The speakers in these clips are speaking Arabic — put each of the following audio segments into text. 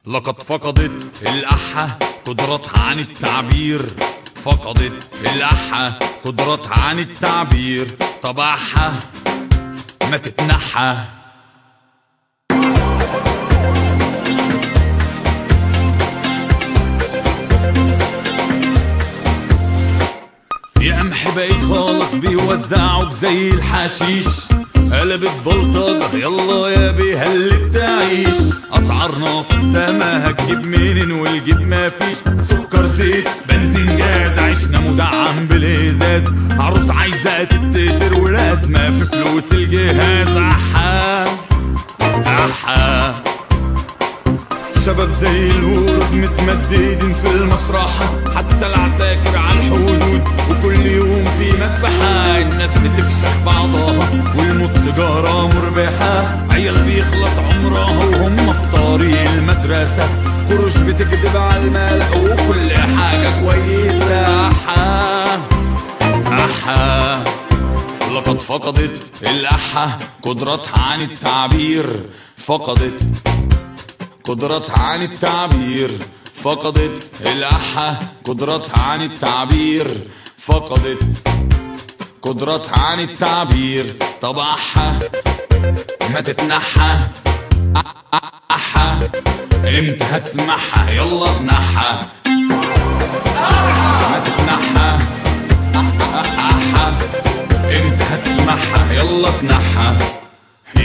لقد فقدت الأحة قدرتها عن التعبير، فقدت الأحة قدرتها عن التعبير، طبعها ما تتنحى. يا قمح بقيت خالص بيوزعوك زي الحشيش، قلبت بلطجة يلا يا بيه اللي بتعيش. اسعارنا في السما هتجيب منين والجيب مفيش، سكر زيت بنزين جاز عيشنا مدعم بالازاز، عروس عايزة تتستر ولازمة في فلوس الجهاز. احا احا شباب زي الورد متمددين في المشرحة، حتى العساكر على الحدود وكل يوم في مذبحة. الناس بتفشخ بعضها والموت تجارة مربحة، عيال بيخلص عمرها وهم في طريق المدرسة، قروش بتكدب على الملأ وكل حاجة كويسة. أحا أحا لقد فقدت الأحة قدرتها عن التعبير، فقدت قدرتها عن التعبير، فقدت الأحة قدرتها عن التعبير، فقدت قدرتها عن التعبير، طبعها ما تتنحى. أحا امتى هتسمعها يلا تنحى، ما تتنحى. أحا امتى هتسمعها يلا تنحى.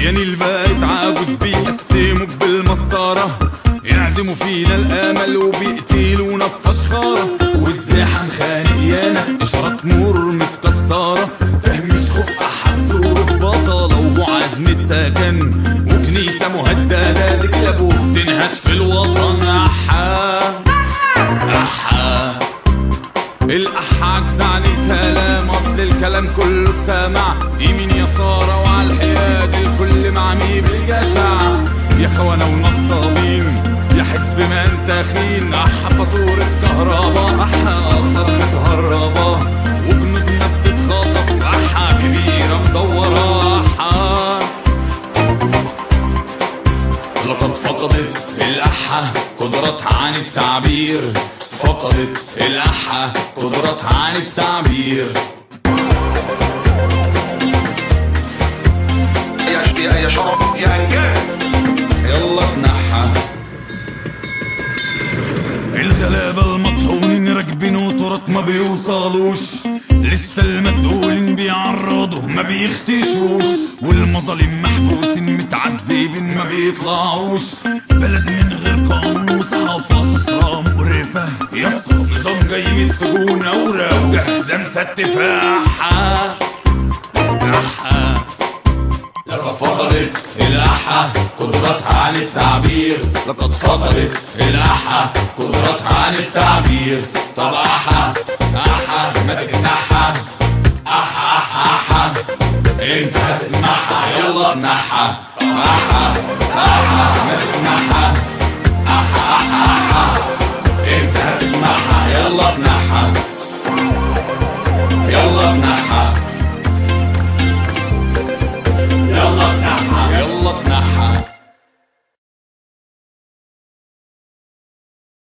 يا نيل بقيت عاجوز بيقسموك بالمسطرة، يعدموا فينا الامل وبيقتلونا بفشخرة، والزاحم خانق يا ناس اشارات نور متكسرة، تهميش خوف احسور في بطلة ومعازمة سكن وكنيسة مهددة، دي كلاب وبتنهش في الوطن. احا احا الأحا عجز عن الكلام، أصل الكلام كله اتسمع يمين يسار وعلى الحياد الكل معمي بالجشع. يا خونة ونصابين يا حزب ما انت خين، أحا فاتورة كهربا، أحا آثار متهربة وجنودنا بتتخطف، أحا كبيرة مدورة. أحا لقد فقدت الأحا قدرتها عن التعبير، فقدت الأحة قدرتها عن التعبير. يا شرف يا انجاز يلا تنحى. الغلابة المطحونين راكبين وطرات ما بيوصلوش، لسه المسؤولين بيعرضوا ما بيختشوش، والمظالم محبوسين متعذبين ما بيطلعوش. بلد من غير قانون وصحافة صفرا مقرفة، يسطا نظام جاي من السجون أورا وجهزة مستفة. أحا أحا لقد فقدت الأحة قدرتها عن التعبير، لقد فقدت الأحة قدرتها عن التعبير، طب أحا أحا ما تتنحى. أحا أحا أحا انت هتسمعها يلا تنحى. أحا أحا ما تتنحى. أحا أحا أحا انت هتسمعها يلا تنحى.